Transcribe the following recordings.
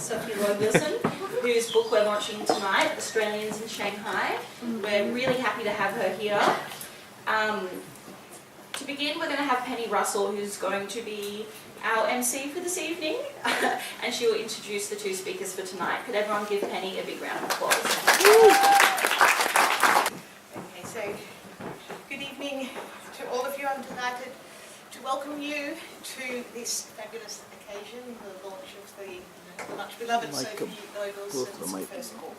Sophie Loy-Wilson, whose book we're launching tonight, Australians in Shanghai. We're really happy to have her here. To begin, we're going to have Penny Russell, who's going to be our MC for this evening, and she will introduce the two speakers for tonight. Could everyone give Penny a big round of applause? Okay, so good evening to all of you. I'm delighted to welcome you to this fabulous occasion, the launch of the much beloved Sophie Loy-Wilson's first book,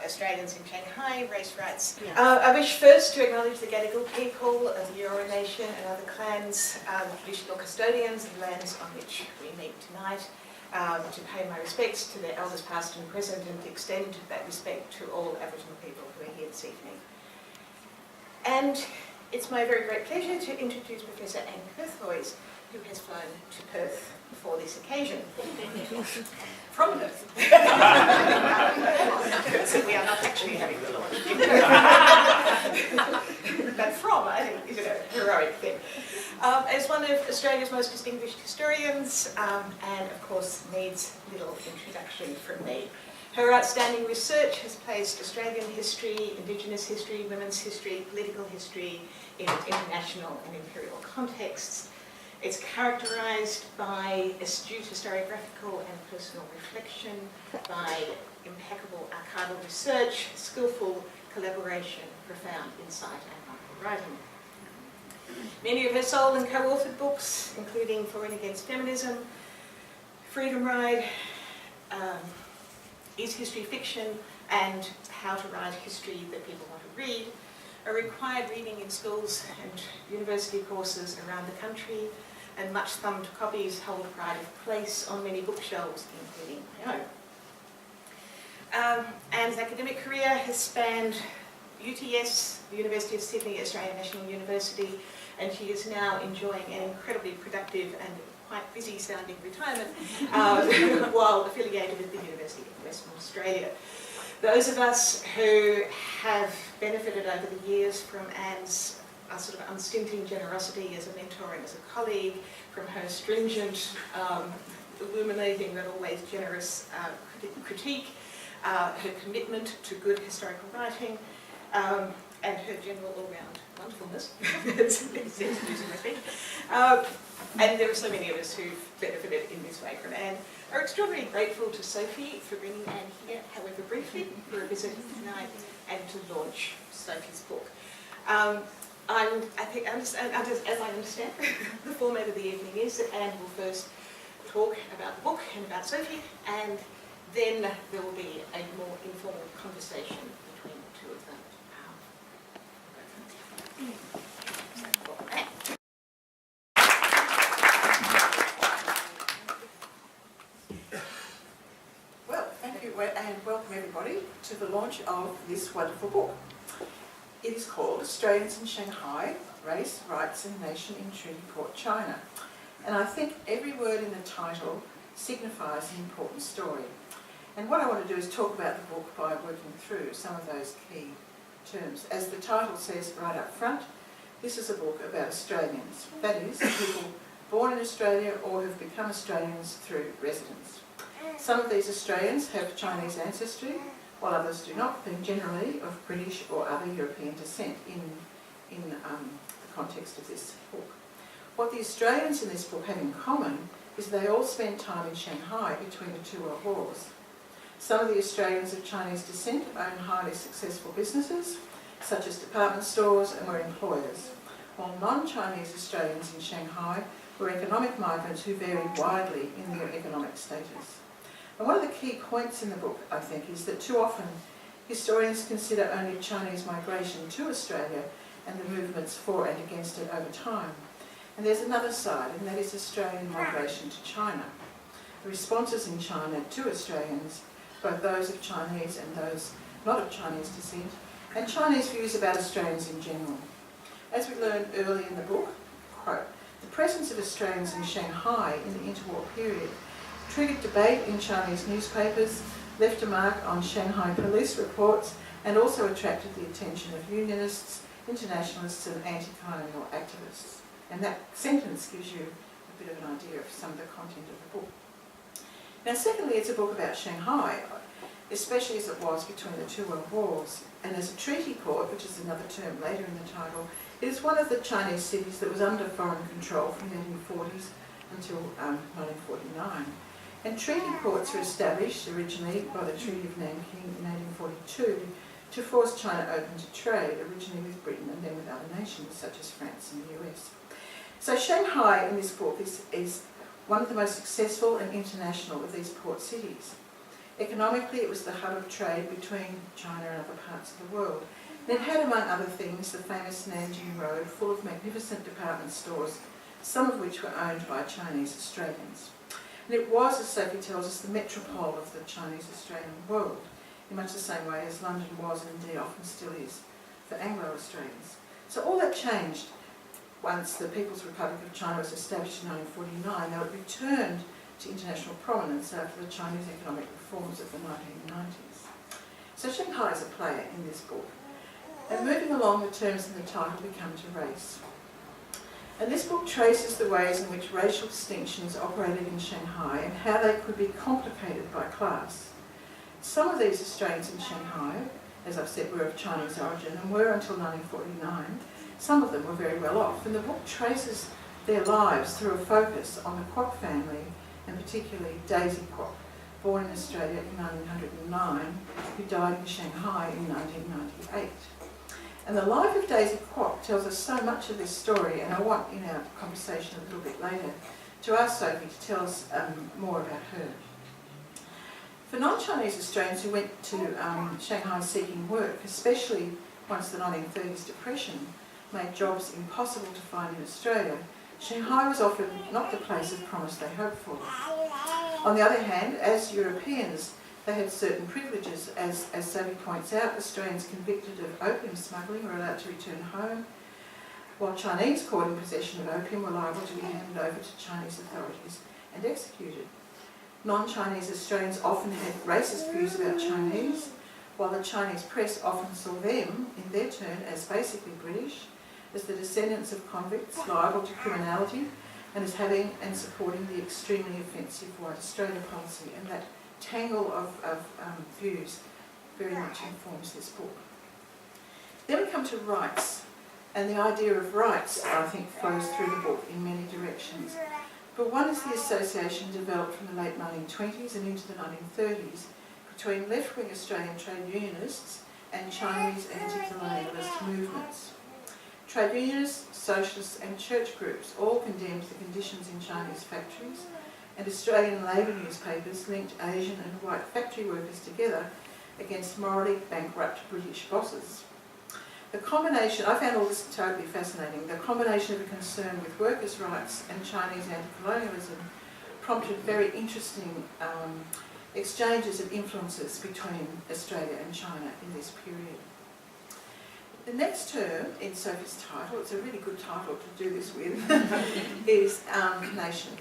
Australians in Shanghai, Race Rights. I wish first to acknowledge the Gadigal people of the Eora Nation and other clans, traditional custodians of lands on which we meet tonight, to pay my respects to their elders past and present, and to extend that respect to all Aboriginal people who are here this evening. And it's my very great pleasure to introduce Professor Ann Curthoys, who has flown to Perth for this occasion. From Perth. So we are not actually having the launch. But from, I think, is a heroic thing. As one of Australia's most distinguished historians, and of course needs little introduction from me. Her outstanding research has placed Australian history, Indigenous history, women's history, political history in international and imperial contexts. It's characterised by astute historiographical and personal reflection, by impeccable archival research, skillful collaboration, profound insight and archival writing. Many of her sole and co-authored books, including For and Against Feminism, Freedom Ride, Is History Fiction, and How to Write History That People Want to Read, are required reading in schools and university courses around the country, and much thumbed copies hold pride of place on many bookshelves, including my own. Anne's academic career has spanned UTS, the University of Sydney, Australian National University, and she is now enjoying an incredibly productive and quite busy sounding retirement while affiliated with the University of Western Australia. Those of us who have benefited over the years from Anne's sort of unstinting generosity as a mentor and as a colleague, from her stringent, illuminating but always generous critique, her commitment to good historical writing, and her general all-round wonderfulness, and there are so many of us who've benefited in this way from Anne. Are extraordinarily grateful to Sophie for bringing Anne here, however briefly, for a visit tonight and to launch Sophie's book. I think, as I understand, the format of the evening is that Anne will first talk about the book and about Sophie, and then there will be a more informal conversation between the two of them. Well, thank you, and welcome everybody to the launch of this wonderful book. It is called Australians in Shanghai, Race, Rights and Nation in Treaty Port, China. And I think every word in the title signifies an important story. And what I want to do is talk about the book by working through some of those key terms. As the title says right up front, this is a book about Australians. That is, people born in Australia or have become Australians through residence. Some of these Australians have Chinese ancestry, while others do not, being generally of British or other European descent in the context of this book. What the Australians in this book have in common is they all spent time in Shanghai between the two world wars. Some of the Australians of Chinese descent own highly successful businesses, such as department stores, and were employers, while non-Chinese Australians in Shanghai were economic migrants who varied widely in their economic status. And one of the key points in the book, I think, is that too often historians consider only Chinese migration to Australia and the movements for and against it over time. And there's another side, and that is Australian migration to China. The responses in China to Australians, both those of Chinese and those not of Chinese descent, and Chinese views about Australians in general. As we learned early in the book, quote, the presence of Australians in Shanghai in the interwar period triggered debate in Chinese newspapers, left a mark on Shanghai police reports, and also attracted the attention of unionists, internationalists and anti-colonial activists. And that sentence gives you a bit of an idea of some of the content of the book. Now secondly, it's a book about Shanghai, especially as it was between the two world wars. And as a treaty port, which is another term later in the title, it is one of the Chinese cities that was under foreign control from the 1840s until 1949. And treaty ports were established originally by the Treaty of Nanking in 1842 to force China open to trade, originally with Britain and then with other nations such as France and the US. So Shanghai in this book is one of the most successful and international of these port cities. Economically, it was the hub of trade between China and other parts of the world. And it had, among other things, the famous Nanjing Road, full of magnificent department stores, some of which were owned by Chinese Australians. And it was, as Sophie tells us, the metropole of the Chinese Australian world, in much the same way as London was and indeed often still is for Anglo-Australians. So all that changed once the People's Republic of China was established in 1949. Now it returned to international prominence after the Chinese economic reforms of the 1990s. So Shanghai is a player in this book. And moving along, the terms in the title, we come to race. And this book traces the ways in which racial distinctions operated in Shanghai and how they could be complicated by class. Some of these Australians in Shanghai, as I've said, were of Chinese origin and were until 1949. Some of them were very well off, and the book traces their lives through a focus on the Kwok family, and particularly Daisy Kwok, born in Australia in 1909, who died in Shanghai in 1998. And the life of Daisy Kwok tells us so much of this story, and I want, in our conversation a little bit later, to ask Sophie to tell us more about her. For non-Chinese Australians who went to Shanghai seeking work, especially once the 1930s depression made jobs impossible to find in Australia, Shanghai was often not the place of promise they hoped for. On the other hand, as Europeans, they had certain privileges. As Sophie points out, Australians convicted of opium smuggling were allowed to return home, while Chinese caught in possession of opium were liable to be handed over to Chinese authorities and executed. Non-Chinese Australians often had racist views about Chinese, while the Chinese press often saw them, in their turn, as basically British, as the descendants of convicts liable to criminality, and as having and supporting the extremely offensive White Australia policy. And that tangle of views very much informs this book. Then we come to rights, and the idea of rights, I think, flows through the book in many directions. But one is the association developed from the late 1920s and into the 1930s between left-wing Australian trade unionists and Chinese anti-colonialist movements. Trade unionists, socialists and church groups all condemned the conditions in Chinese factories, and Australian labour newspapers linked Asian and white factory workers together against morally bankrupt British bosses. The combination, I found all this totally fascinating, the combination of a concern with workers' rights and Chinese anti-colonialism prompted very interesting exchanges of influences between Australia and China in this period. The next term in Sophie's title, it's a really good title to do this with, is nation.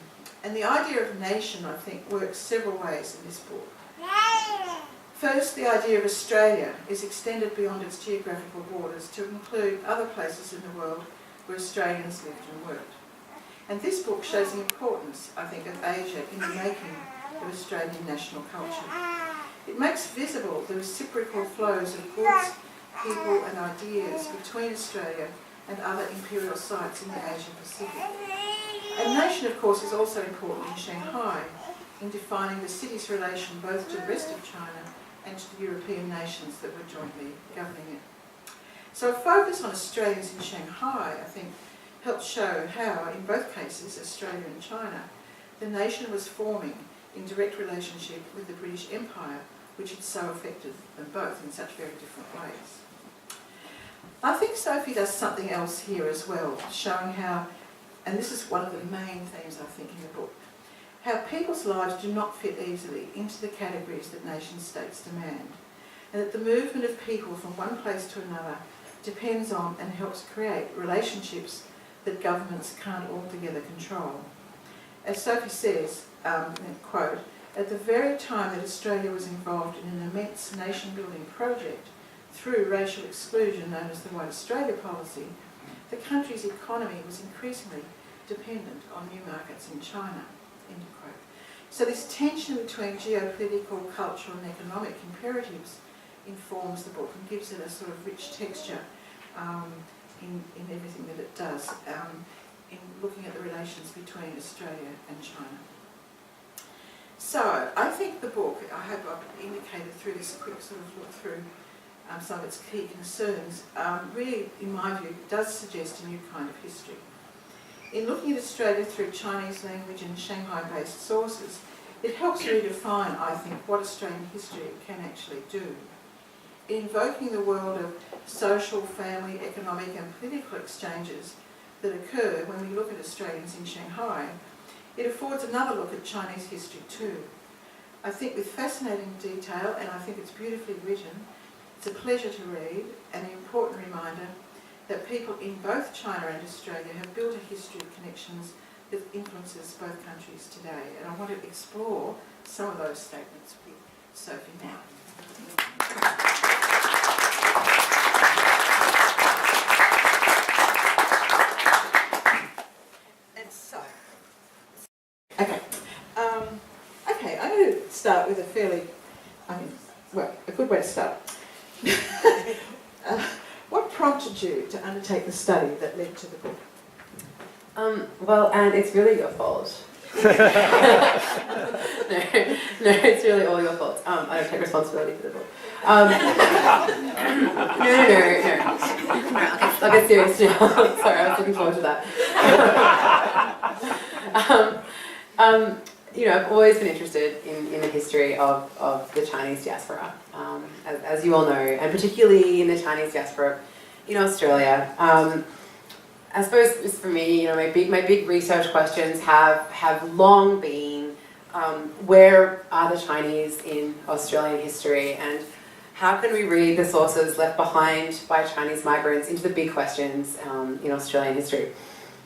And the idea of nation, I think, works several ways in this book. First, the idea of Australia is extended beyond its geographical borders to include other places in the world where Australians lived and worked. And this book shows the importance, I think, of Asia in the making of Australian national culture. It makes visible the reciprocal flows of goods, people and ideas between Australia and other imperial sites in the Asia Pacific. And nation, of course, is also important in Shanghai in defining the city's relation both to the rest of China and to the European nations that were jointly governing it. So a focus on Australians in Shanghai, I think, helps show how, in both cases, Australia and China, the nation was forming in direct relationship with the British Empire, which had so affected them both in such very different ways. I think Sophie does something else here as well, showing how, and this is one of the main themes I think in the book, how people's lives do not fit easily into the categories that nation states demand, and that the movement of people from one place to another depends on and helps create relationships that governments can't altogether control. As Sophie says, quote, "At the very time that Australia was involved in an immense nation-building project through racial exclusion known as the White Australia policy, the country's economy was increasingly dependent on new markets in China." End of quote. So this tension between geopolitical, cultural and economic imperatives informs the book and gives it a sort of rich texture in everything that it does, in looking at the relations between Australia and China. So I think the book, I hope I've indicated through this quick sort of look through some of its key concerns, really, in my view, does suggest a new kind of history. In looking at Australia through Chinese language and Shanghai-based sources, it helps redefine, I think, what Australian history can actually do. In invoking the world of social, family, economic and political exchanges that occur when we look at Australians in Shanghai, it affords another look at Chinese history too. I think with fascinating detail, and I think it's beautifully written, it's a pleasure to read and an important reminder that people in both China and Australia have built a history of connections that influences both countries today. And I want to explore some of those statements with Sophie now. And so, Okay, I'm going to start with a fairly, a good way to start. What prompted you to undertake the study that led to the book? Well, Anne, it's really your fault. no, it's really all your fault. I don't take responsibility for the book. No. Alright, I'll get serious now. Sorry, I was looking forward to that. I've always been interested in the history of the Chinese diaspora, as you all know, and particularly in the Chinese diaspora in Australia. I suppose for me, my big research questions have long been where are the Chinese in Australian history, and how can we read the sources left behind by Chinese migrants into the big questions in Australian history.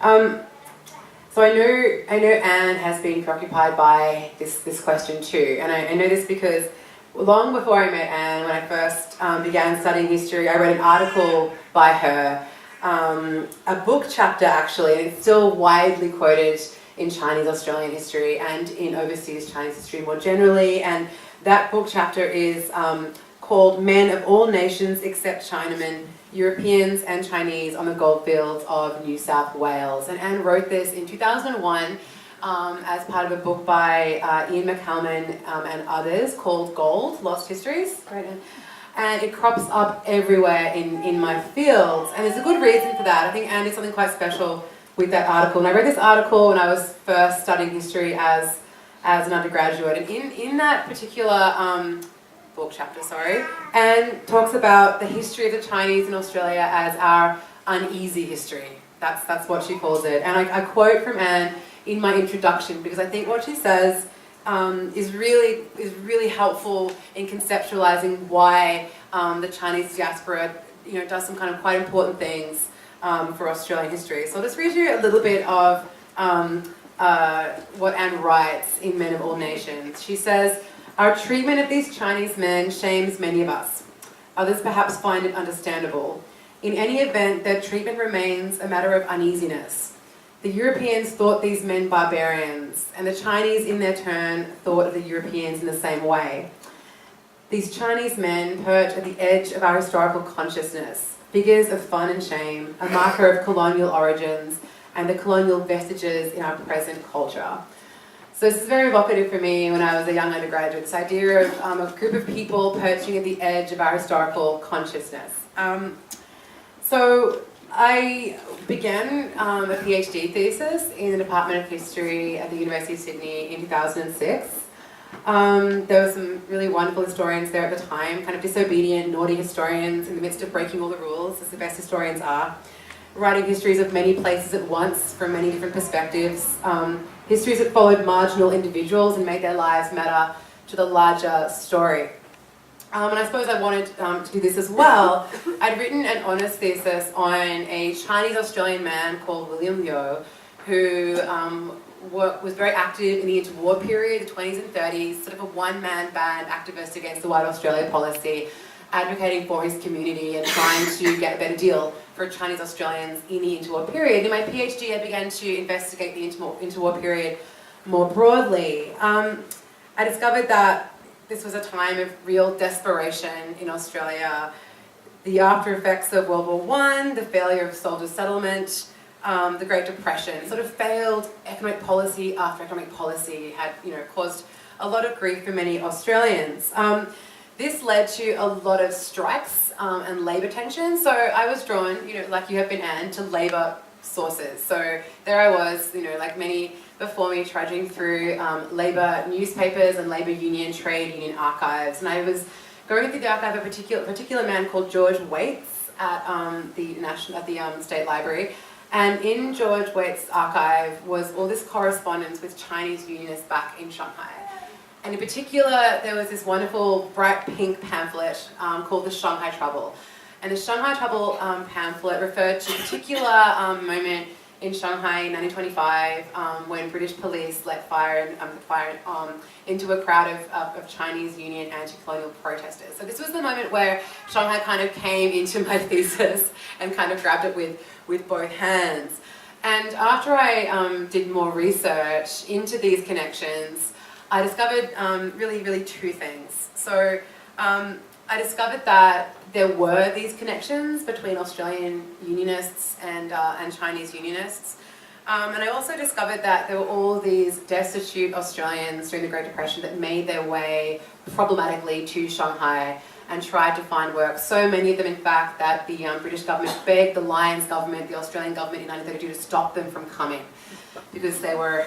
So I know Anne has been preoccupied by this question too, and I know this because long before I met Anne, when I first began studying history, I read an article by her, a book chapter actually, and it's still widely quoted in Chinese Australian history and in overseas Chinese history more generally, and that book chapter is called Men of All Nations Except Chinamen, Europeans and Chinese on the Goldfields of New South Wales. And Anne wrote this in 2001 as part of a book by Ian McCalman and others called Gold, Lost Histories, right? And it crops up everywhere in my fields. And there's a good reason for that. I think Anne did something quite special with that article. And I read this article when I was first studying history as an undergraduate. And in that particular book chapter, Anne talks about the history of the Chinese in Australia as our uneasy history. That's what she calls it. And I quote from Anne in my introduction because I think what she says is really helpful in conceptualizing why the Chinese diaspora does some kind of quite important things for Australian history. So I'll just read you a little bit of what Anne writes in Men of All Nations. She says, "Our treatment of these Chinese men shames many of us. Others perhaps find it understandable. In any event, their treatment remains a matter of uneasiness. The Europeans thought these men barbarians, and the Chinese in their turn thought of the Europeans in the same way. These Chinese men perch at the edge of our historical consciousness, figures of fun and shame, a marker of colonial origins, and the colonial vestiges in our present culture." So this is very evocative for me when I was a young undergraduate, this idea of a group of people perching at the edge of our historical consciousness. So I began a PhD thesis in the Department of History at the University of Sydney in 2006. There were some really wonderful historians there at the time, kind of disobedient, naughty historians in the midst of breaking all the rules, as the best historians are, writing histories of many places at once from many different perspectives, histories that followed marginal individuals and made their lives matter to the larger story. And I suppose I wanted to do this as well. I'd written an honours thesis on a Chinese-Australian man called William Liu, who was very active in the interwar period, the 20s and 30s, sort of a one-man band activist against the White Australia policy, advocating for his community and trying to get a better deal for Chinese Australians in the interwar period. In my PhD, I began to investigate the interwar period more broadly. I discovered that this was a time of real desperation in Australia. The after effects of World War I, the failure of soldier settlement, the Great Depression, sort of failed economic policy after economic policy had, caused a lot of grief for many Australians. This led to a lot of strikes and labour tension. So I was drawn, like you have been, Anne, to labour sources. So there I was, like many before me, trudging through labour newspapers and labour union, trade union archives. And I was going through the archive of a particular man called George Waits at the State Library. And in George Waits' archive was all this correspondence with Chinese unionists back in Shanghai. And in particular, there was this wonderful bright pink pamphlet called the Shanghai Trouble. And the Shanghai Trouble pamphlet referred to a particular moment in Shanghai in 1925 when British police let fire into a crowd of Chinese Union anti-colonial protesters. So this was the moment where Shanghai kind of came into my thesis and kind of grabbed it with both hands. And after I did more research into these connections, I discovered really two things. So I discovered that there were these connections between Australian unionists and Chinese unionists. And I also discovered that there were all these destitute Australians during the Great Depression that made their way problematically to Shanghai and tried to find work. So many of them, in fact, that the British government begged the Lions government, the Australian government in 1932 to stop them from coming because they were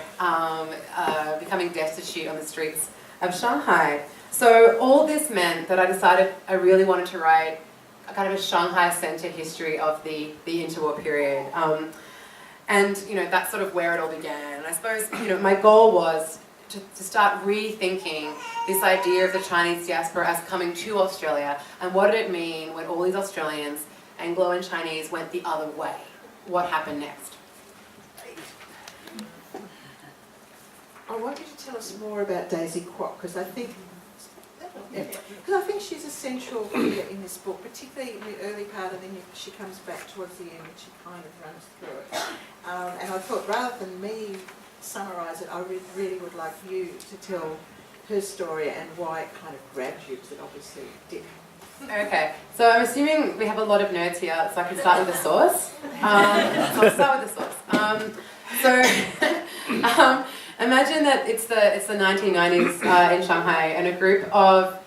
becoming destitute on the streets of Shanghai. So all this meant that I decided I really wanted to write a kind of a Shanghai-centered history of the interwar period. And that's sort of where it all began. And I suppose my goal was to start rethinking this idea of the Chinese diaspora as coming to Australia, and what did it mean when all these Australians, Anglo and Chinese, went the other way? What happened next? I want you to tell us more about Daisy Kwok, because I think she's a central figure in this book, particularly in the early part, and then she comes back towards the end and she kind of runs through it. And I thought, rather than me summarise it, I really would like you to tell her story and why it kind of grabbed you, because it obviously did. Okay, so I'm assuming we have a lot of nerds here, so I can start with the source. So I'll start with the source. Imagine that it's the 1990s in Shanghai, and a group of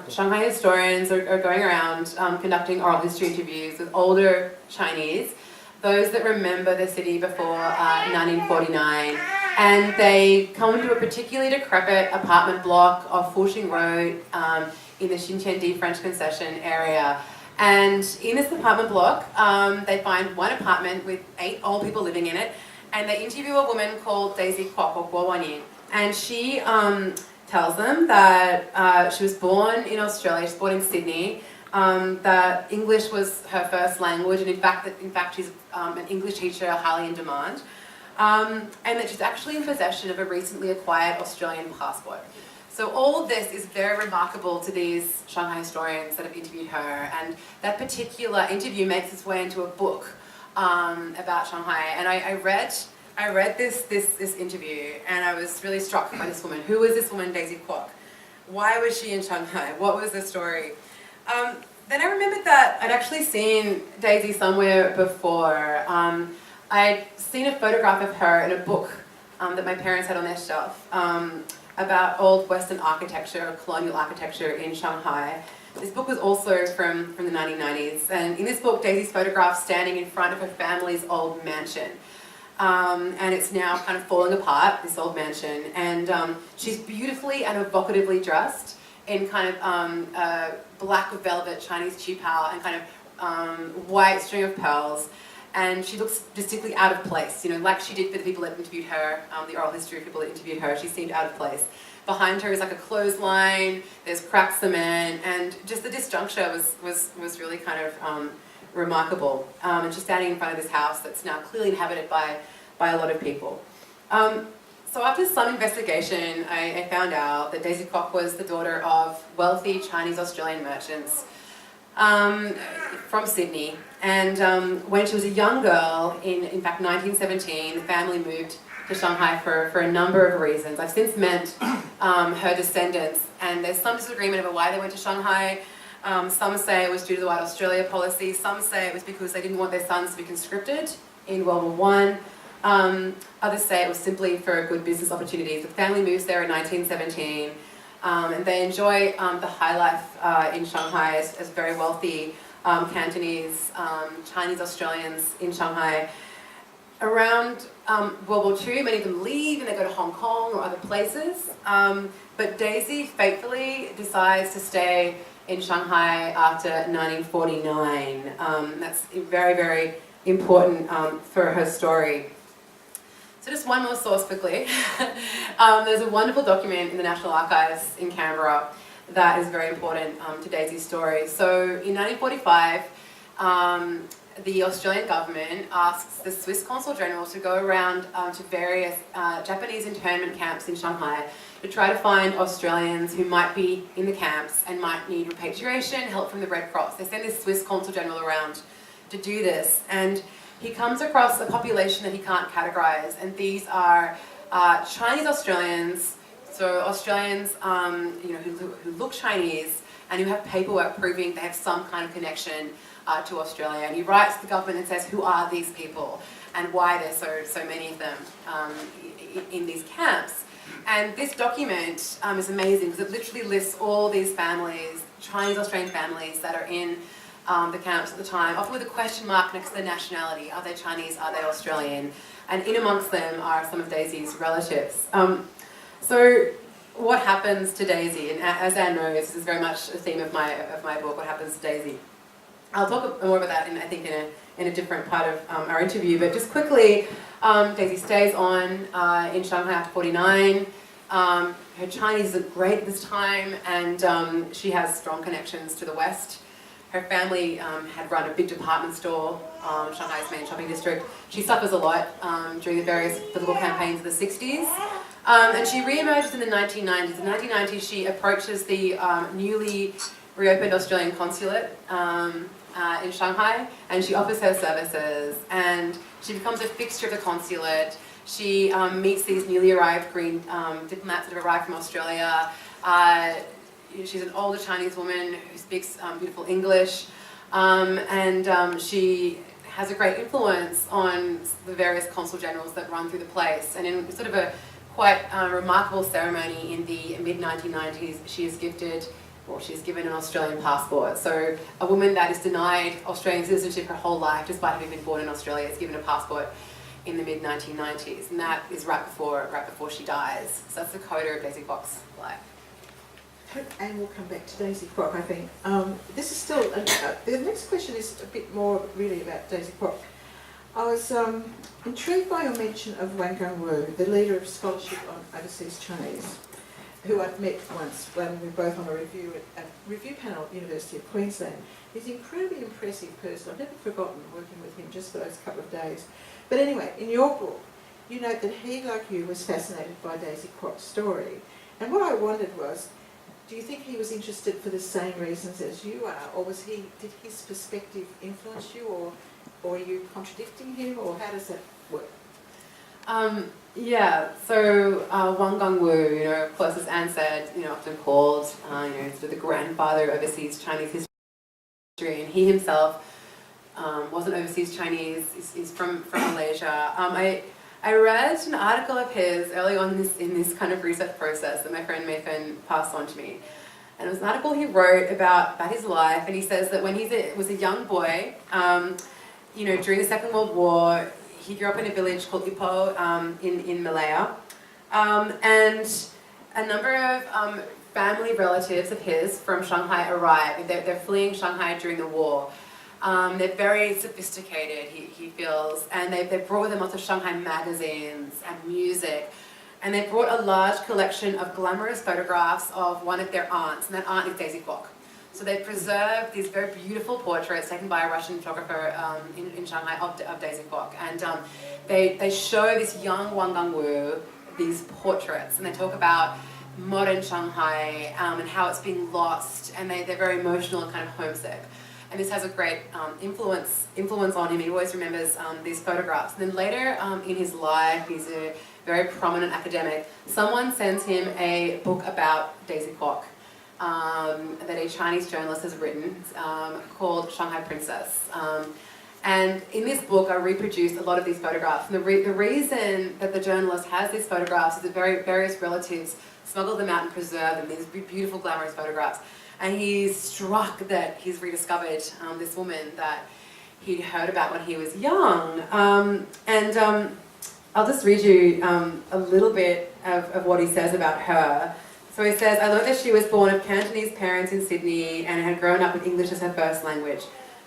Shanghai historians are going around conducting oral history interviews with older Chinese, those that remember the city before 1949, and they come to a particularly decrepit apartment block off Fuxing Road in the Xinqiandi French concession area. And in this apartment block, they find one apartment with 8 old people living in it, and they interview a woman called Daisy Kwok, or Guo Wanyin, and she tells them that she was born in Australia, she was born in Sydney, that English was her first language, and in fact she's an English teacher highly in demand, and that she's actually in possession of a recently acquired Australian passport. So all of this is very remarkable to these Shanghai historians that have interviewed her, and that particular interview makes its way into a book about Shanghai. And I read this interview, and I was really struck by this woman. Who was this woman, Daisy Kwok? Why was she in Shanghai? What was the story? Then I remembered that I'd actually seen Daisy somewhere before. I'd seen a photograph of her in a book that my parents had on their shelf about old Western architecture, colonial architecture in Shanghai. This book was also from the 1990s, and in this book, Daisy's photographed standing in front of her family's old mansion. And it's now kind of falling apart, this old mansion, and she's beautifully and evocatively dressed in kind of black velvet Chinese qipao and kind of white string of pearls, and she looks distinctly out of place, like she did for the people that interviewed her, the oral history people that interviewed her. She seemed out of place. Behind her is like a clothesline, there's cracked cement, and just the disjuncture was really kind of remarkable. And she's standing in front of this house that's now clearly inhabited by a lot of people. So after some investigation, I found out that Daisy Kwok was the daughter of wealthy Chinese-Australian merchants from Sydney. And when she was a young girl, in fact 1917, the family moved to Shanghai for a number of reasons. I've since met her descendants, and there's some disagreement over why they went to Shanghai. Some say it was due to the White Australia policy. Some say it was because they didn't want their sons to be conscripted in World War One. Others say it was simply for good business opportunities. The family moves there in 1917, and they enjoy the high life in Shanghai as very wealthy Cantonese, Chinese Australians in Shanghai. Around World War II, many of them leave and they go to Hong Kong or other places. But Daisy faithfully decides to stay in Shanghai after 1949. That's very, very important for her story. So just one more source quickly. There's a wonderful document in the National Archives in Canberra that is very important to Daisy's story. So in 1945, the Australian government asks the Swiss Consul General to go around to various Japanese internment camps in Shanghai to try to find Australians who might be in the camps and might need repatriation, help from the Red Cross. They send this Swiss Consul General around to do this, and he comes across a population that he can't categorize, and these are Chinese Australians, so Australians who look Chinese and who have paperwork proving they have some kind of connection to Australia. And he writes to the government and says, who are these people and why there's so many of them in these camps. And this document is amazing because it literally lists all these families, Chinese Australian families that are in the camps at the time, often with a question mark next to their nationality. Are they Chinese? Are they Australian? And in amongst them are some of Daisy's relatives. So what happens to Daisy? And as Anne knows, this is very much a theme of my book, what happens to Daisy. I'll talk more about that in a different part of our interview, but just quickly, Daisy stays on in Shanghai after 49. Her Chinese isn't great at this time, and she has strong connections to the West. Her family had run a big department store, Shanghai's main shopping district. She suffers a lot during the various political campaigns of the 60s. And she re-emerges in the 1990s. In the 1990s, she approaches the newly reopened Australian consulate in Shanghai, and she offers her services, and she becomes a fixture of the consulate. She meets these newly arrived green diplomats that have arrived from Australia. She's an older Chinese woman who speaks beautiful English, and she has a great influence on the various consul generals that run through the place. And in sort of a quite remarkable ceremony in the mid-1990s, she is given an Australian passport. So a woman that is denied Australian citizenship her whole life, despite having been born in Australia, is given a passport in the mid-1990s, and that is right before she dies. So that's the coda of Daisy Kwok's life. And we'll come back to Daisy Kwok, I think. This is still, the next question is a bit more really about Daisy Kwok. I was intrigued by your mention of Wang Gungwu, the leader of scholarship on overseas Chinese, who I'd met once when we were both on a review panel at the University of Queensland. He's an incredibly impressive person. I've never forgotten working with him just for those couple of days. But anyway, in your book, you note that he, like you, was fascinated by Daisy Kwok's story. And what I wondered was, do you think he was interested for the same reasons as you are, or did his perspective influence you, or are you contradicting him, or how does that work? Yeah, so Wang Gungwu, of course, as Anne said, often called, sort of the grandfather of overseas Chinese history, and he himself wasn't overseas Chinese. He's from Malaysia. I read an article of his early on in this kind of research process that my friend Nathan passed on to me. And it was an article he wrote about his life, and he says that when he was a young boy, during the Second World War, he grew up in a village called Ipoh in Malaya. And a number of family relatives of his from Shanghai arrive. They're fleeing Shanghai during the war. They're very sophisticated, he feels, and they brought with them lots of Shanghai magazines and music, and they brought a large collection of glamorous photographs of one of their aunts, and that aunt is Daisy Kwok. So they preserved these very beautiful portraits taken by a Russian photographer in Shanghai of Daisy Kwok, and they show this young Wang Gungwu these portraits, and they talk about modern Shanghai and how it's been lost, and they're very emotional and kind of homesick. and this has a great influence on him. He always remembers these photographs. And then later in his life, he's a very prominent academic. Someone sends him a book about Daisy Kwok that a Chinese journalist has written called Shanghai Princess. And in this book, I reproduced a lot of these photographs. And the reason that the journalist has these photographs is that various relatives smuggled them out and preserved them, these beautiful, glamorous photographs. And he's struck that he's rediscovered this woman that he'd heard about when he was young. I'll just read you a little bit of what he says about her. So he says, I learned that she was born of Cantonese parents in Sydney and had grown up with English as her first language.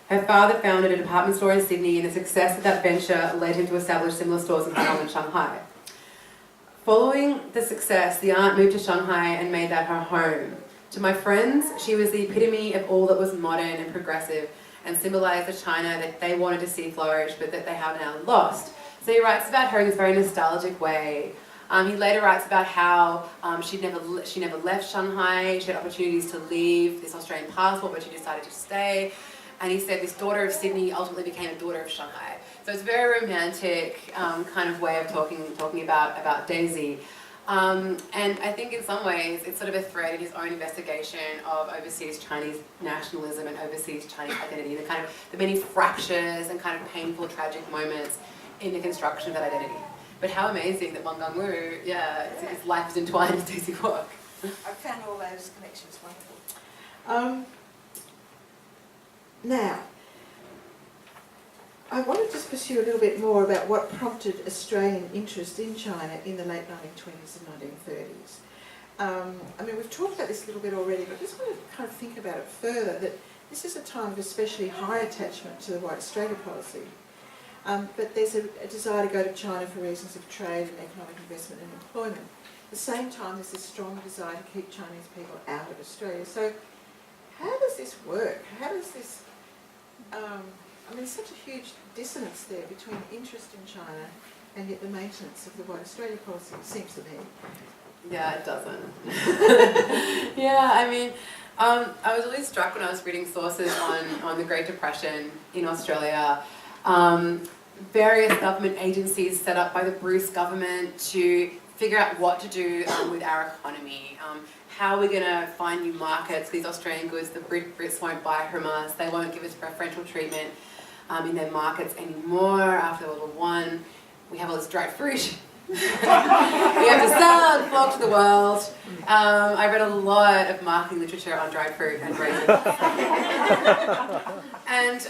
Her father founded a department store in Sydney, and the success of that venture led him to establish similar stores in Hong Kong and Shanghai. Following the success, the aunt moved to Shanghai and made that her home. To my friends, she was the epitome of all that was modern and progressive and symbolized the China that they wanted to see flourish but that they have now lost. So he writes about her in this very nostalgic way. He later writes about how she never left Shanghai. She had opportunities to leave this Australian passport, but she decided to stay. And he said this daughter of Sydney ultimately became a daughter of Shanghai. So it's a very romantic kind of way of talking about Daisy. And I think in some ways it's sort of a thread in his own investigation of overseas Chinese nationalism and overseas Chinese identity, the many fractures and kind of painful, tragic moments in the construction of that identity. But how amazing that Wang Gungwu, his life is entwined with Daisy Kwok. I found all those connections wonderful. Now, I want to just pursue a little bit more about what prompted Australian interest in China in the late 1920s and 1930s. I mean, we've talked about this a little bit already, but I just want to kind of think about it further, that this is a time of especially high attachment to the White Australia policy. But there's a desire to go to China for reasons of trade and economic investment and employment. At the same time, there's this strong desire to keep Chinese people out of Australia. So how does this work? How does this... I mean, such a huge dissonance there between interest in China and yet the maintenance of the White Australia policy, it seems to me. Yeah, it doesn't. Yeah, I mean, I was really struck when I was reading sources on the Great Depression in Australia. Various government agencies set up by the Bruce government to figure out what to do with our economy. How are we going to find new markets for these Australian goods? The Brits won't buy from us. They won't give us preferential treatment in their markets anymore. After World War I, we have all this dried fruit. We have to sell and flog to the world. I read a lot of marketing literature on dried fruit and raisins. And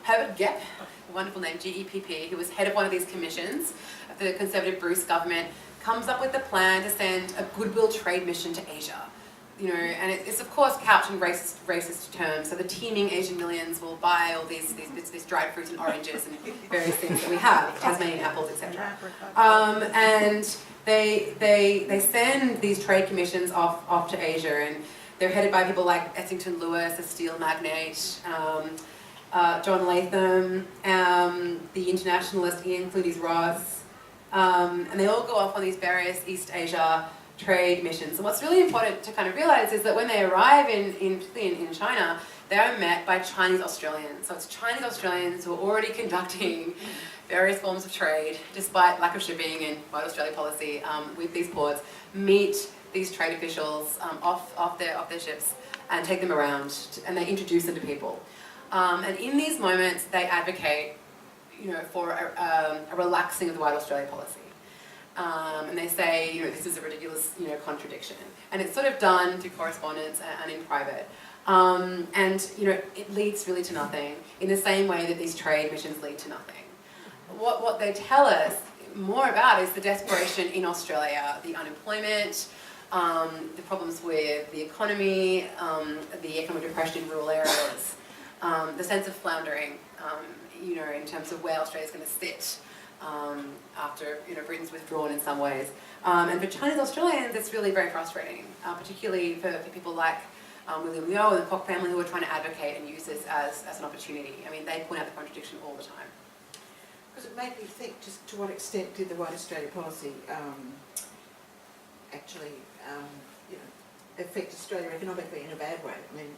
Herbert Gepp, a wonderful name, G-E-P-P, who was head of one of these commissions of the Conservative Bruce government, comes up with the plan to send a goodwill trade mission to Asia. You know, and it's of course couched in racist terms. So the teeming Asian millions will buy all these dried fruits and oranges and various things that we have, Tasmanian apples, etc. And they send these trade commissions off to Asia, and they're headed by people like Essington Lewis, a steel magnate, John Latham, the internationalist Ian Fluties Ross, and they all go off on these various East Asia trade missions. And what's really important to kind of realize is that when they arrive particularly in China, they are met by Chinese Australians. So it's Chinese Australians who are already conducting various forms of trade, despite lack of shipping and White Australia policy with these ports, meet these trade officials off their ships and take them around, and they introduce them to people. And in these moments, they advocate, for a relaxing of the White Australia policy. And they say, this is a ridiculous, contradiction. And it's sort of done through correspondence and in private. And, it leads really to nothing, in the same way that these trade missions lead to nothing. What they tell us more about is the desperation in Australia, the unemployment, the problems with the economy, the economic depression in rural areas, the sense of floundering, in terms of where Australia's going to sit after Britain's withdrawn in some ways. And for Chinese Australians, it's really very frustrating, particularly for people like William Yeo and the Kwok family, who are trying to advocate and use this as an opportunity. I mean, they point out the contradiction all the time. Because it made me think, just to what extent did the White Australia policy actually affect Australia economically in a bad way? I mean,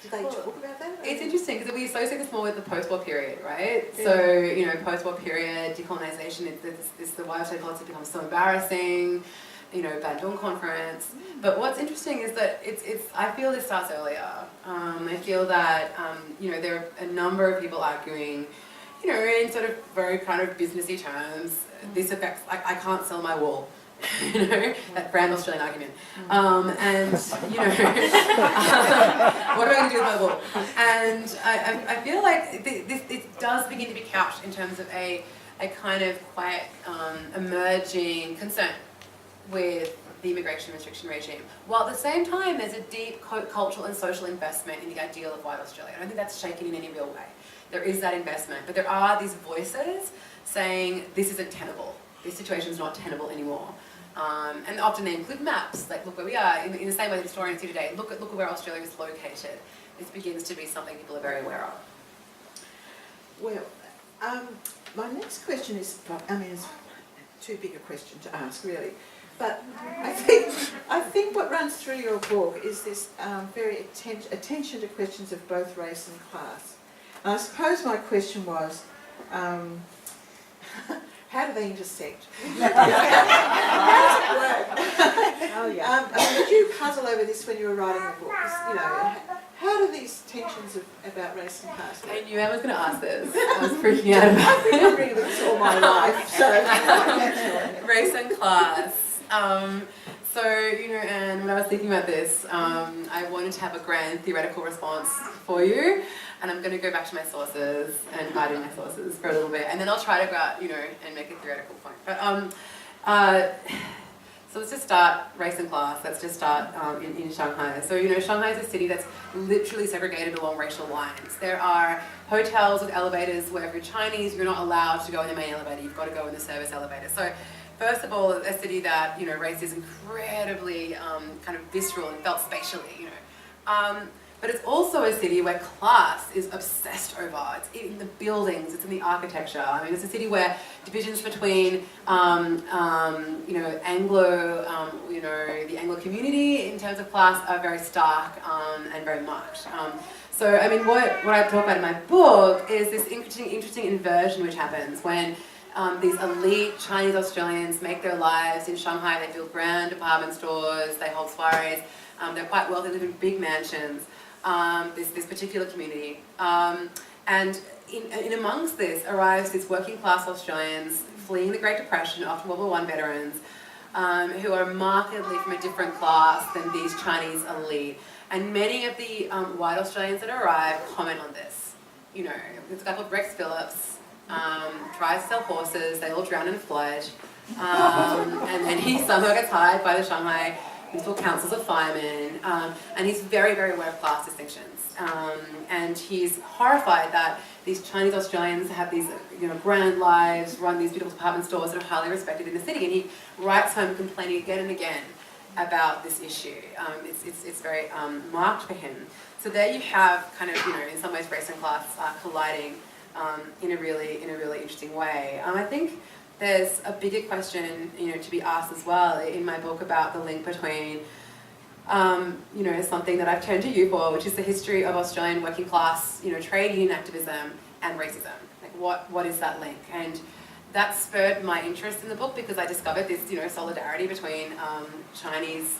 did they talk about that? It's interesting because we associate this more with the post-war period, right? Yeah. So, post-war period, decolonisation, the White Australia policy becomes so embarrassing, Bandung Conference. But what's interesting is that I feel this starts earlier. I feel that, there are a number of people arguing, in sort of very kind of businessy terms, this affects, I can't sell my wool. That brand Australian argument. And, what am I going to do with my wool? And I feel like this does begin to be couched in terms of a kind of quite emerging concern with the immigration restriction regime, while at the same time there's a deep cultural and social investment in the ideal of white Australia. I don't think that's shaken in any real way. There is that investment, but there are these voices saying this isn't tenable. This situation is not tenable anymore. And often they include maps, like look where we are, in the same way that historians do today. Look at where Australia is located. This begins to be something people are very aware of. Well, my next question is, it's too big a question to ask, really. But I think what runs through your book is this very attention to questions of both race and class. And I suppose my question was, how do they intersect? How does it work? Oh yeah. Did you puzzle over this when you were writing the book? How do these tensions about race and class work? I knew I was going to ask this. I was freaking out about it. I've been wondering this all my life. So race and class. And when I was thinking about this, I wanted to have a grand theoretical response for you, and I'm going to go back to my sources and hide in my sources for a little bit, and then I'll try to go out, and make a theoretical point. But so let's just start race and class. Let's just start in Shanghai. So Shanghai is a city that's literally segregated along racial lines. There are hotels with elevators where if you're Chinese, you're not allowed to go in the main elevator. You've got to go in the service elevator. So first of all, a city that, race is incredibly kind of visceral and felt spatially, But it's also a city where class is obsessed over. It's in the buildings, it's in the architecture. It's a city where divisions between, the Anglo community in terms of class are very stark and very marked. So what I talk about in my book is this interesting inversion which happens when these elite Chinese Australians make their lives in Shanghai. They build grand department stores, they hold soirees, they're quite wealthy, they live in big mansions, this particular community. And in amongst this arrives these working class Australians fleeing the Great Depression, often World War I veterans, who are markedly from a different class than these Chinese elite. And many of the white Australians that arrive comment on this. There's a guy called Rex Phillips, tries to sell horses, they all drown in a flood, and then he somehow gets hired by the Shanghai Municipal Council as a fireman, and he's very, very aware of class distinctions, and he's horrified that these Chinese Australians have these grand lives, run these beautiful department stores that are highly respected in the city, and he writes home complaining again and again about this issue. It's very marked for him. So there you have kind of, in some ways race and class colliding in a really interesting way. I think there's a bigger question, to be asked as well in my book about the link between, something that I've turned to you for, which is the history of Australian working class, trade union activism and racism. Like, what is that link? And that spurred my interest in the book because I discovered this, solidarity between Chinese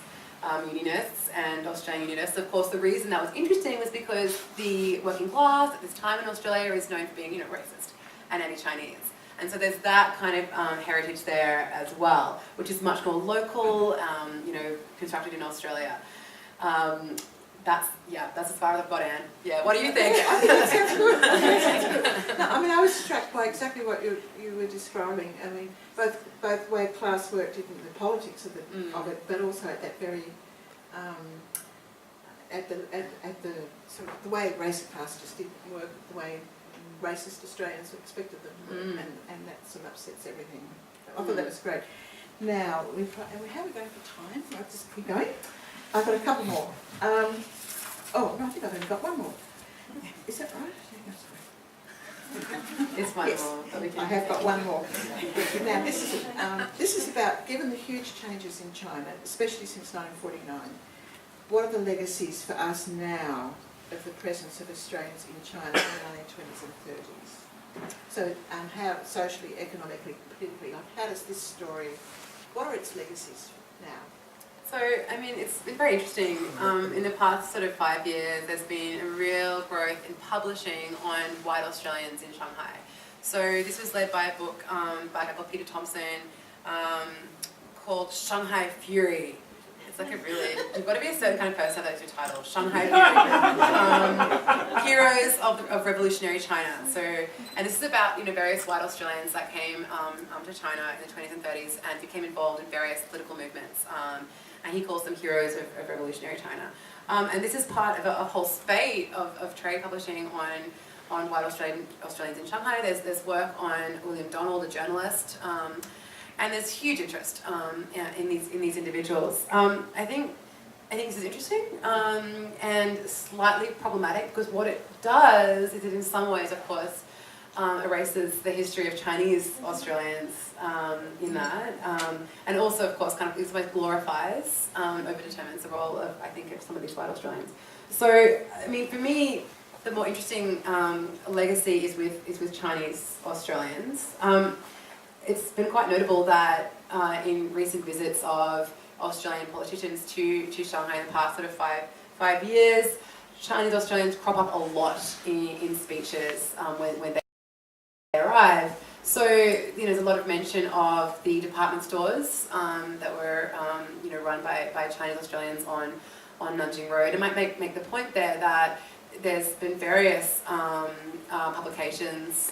unionists and Australian unionists. Of course, the reason that was interesting was because the working class at this time in Australia is known for being, racist and anti-Chinese. And so there's that kind of heritage there as well, which is much more local, constructed in Australia. That's as far as I've got, Anne. Yeah, what do you think? I think that sounds good. No, I was struck by exactly what you were describing. Both way class worked in the politics of it, but also at that very at the sort of the way race and class just didn't work the way racist Australians expected them to work, and that sort of upsets everything. I thought that was great. Now, how are we going for time? I'll just keep going. I've got a couple more. I think I've only got one more. Is that right? Yeah, sorry. It's one Yes, more. That we can I have got one more. Now, this is about, given the huge changes in China, especially since 1949, what are the legacies for us now of the presence of Australians in China in the 1920s and 30s? So, how socially, economically, politically, like how does this story, what are its legacies now? So, I mean, it's been very interesting. In the past sort of 5 years, there's been a real growth in publishing on white Australians in Shanghai. So this was led by a book by a guy called Peter Thompson called Shanghai Fury. It's like a really, you've got to be a certain kind of person that's your title, Shanghai Fury. Heroes of Revolutionary China. So, and this is about, various white Australians that came to China in the 20s and 30s and became involved in various political movements. And he calls them heroes of revolutionary China. And this is part of a whole spate of trade publishing on white Australians in Shanghai. There's work on William Donald, a journalist, and there's huge interest in these individuals. I think this is interesting and slightly problematic, because what it does is it in some ways, of course, erases the history of Chinese Australians in that, and also, of course, kind of in some ways glorifies, over-determines the role of, I think, of some of these white Australians. So, I mean, for me, the more interesting legacy is with Chinese Australians. It's been quite notable that in recent visits of Australian politicians to Shanghai in the past sort of five years, Chinese Australians crop up a lot in speeches when they arrive. So, there's a lot of mention of the department stores that were, run by Chinese Australians on Nanjing Road. I might make the point there that there's been various publications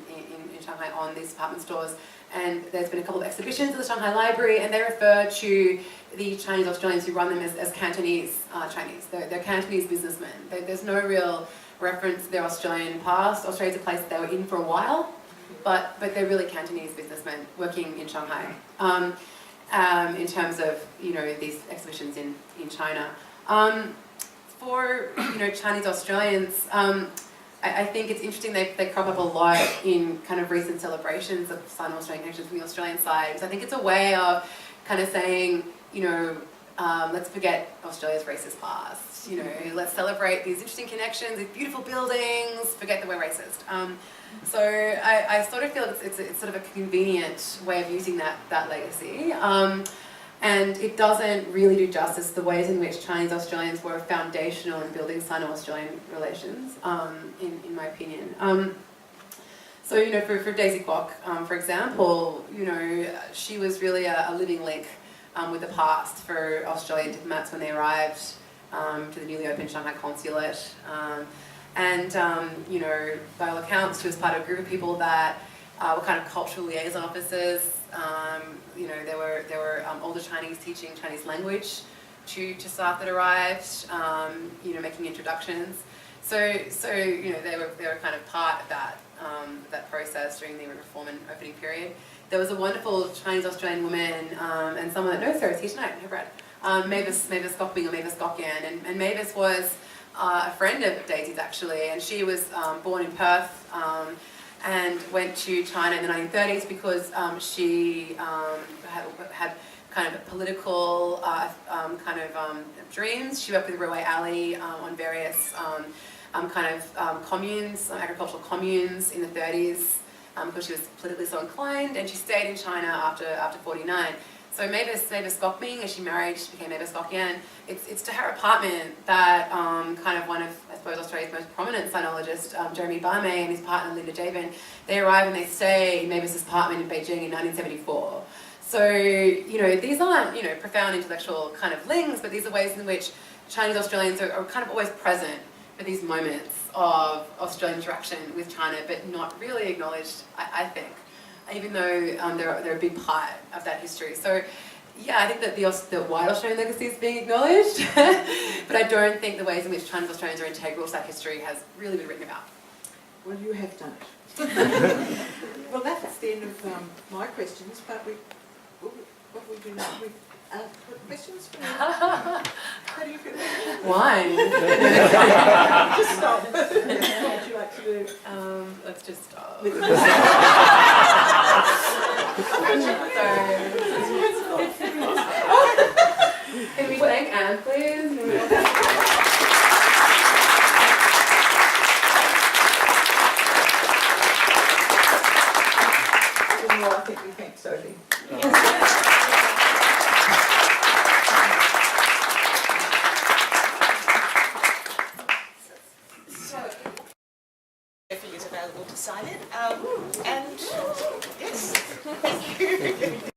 in Shanghai on these department stores, and there's been a couple of exhibitions at the Shanghai Library, and they refer to the Chinese Australians who run them as Cantonese Chinese. They're Cantonese businessmen. There's no real reference to their Australian past. Australia's a place that they were in for a while, but they're really Cantonese businessmen working in Shanghai. In terms of these exhibitions in China, for Chinese Australians, I think it's interesting they crop up a lot in kind of recent celebrations of Sino-Australian connections from the Australian side, because I think it's a way of kind of saying, let's forget Australia's racist past. Let's celebrate these interesting connections, these beautiful buildings, forget that we're racist. So I sort of feel it's sort of a convenient way of using that legacy. And it doesn't really do justice to the ways in which Chinese Australians were foundational in building Sino-Australian relations, in my opinion. So, for Daisy Kwok, for example, she was really a living link with the past for Australian diplomats when they arrived to the newly opened Shanghai consulate. And by all accounts, she was part of a group of people that were kind of cultural liaison officers. There were older Chinese teaching Chinese language to staff that arrived, making introductions. So they were kind of part of that process during the reform and opening period. There was a wonderful Chinese Australian woman, and someone that knows her is here tonight, her Brad, Mavis Gokming or Mavis Gokyan, and Mavis was a friend of Daisy's actually, and she was born in Perth and went to China in the 1930s because she had kind of political dreams. She worked with Ruwei Ali on various communes, agricultural communes in the 30s because she was politically so inclined, and she stayed in China after 49. So Mavis Gokming, as she married, she became Mavis Gokyan. It's to her apartment that kind of one of, I suppose, Australia's most prominent sinologists, Jeremy Barmay, and his partner Linda Javan, they arrive and they stay in Mavis's apartment in Beijing in 1974. So, these aren't, profound intellectual kind of links, but these are ways in which Chinese Australians are kind of always present for these moments of Australian interaction with China, but not really acknowledged, I think, even though they're a big part of that history. So, yeah, I think that the white Australian legacy is being acknowledged, but I don't think the ways in which Chinese Australians are integral to that history has really been written about. Well, you have done it. Well, that's the end of my questions, but what we do now, Questions for me? How do you feel? Wine. Just stop. What would you like to do? Let's just stop. Can we thank Anne, please? Well, I think we thank Sophie. Sophie is available to sign it. And yes, thank you.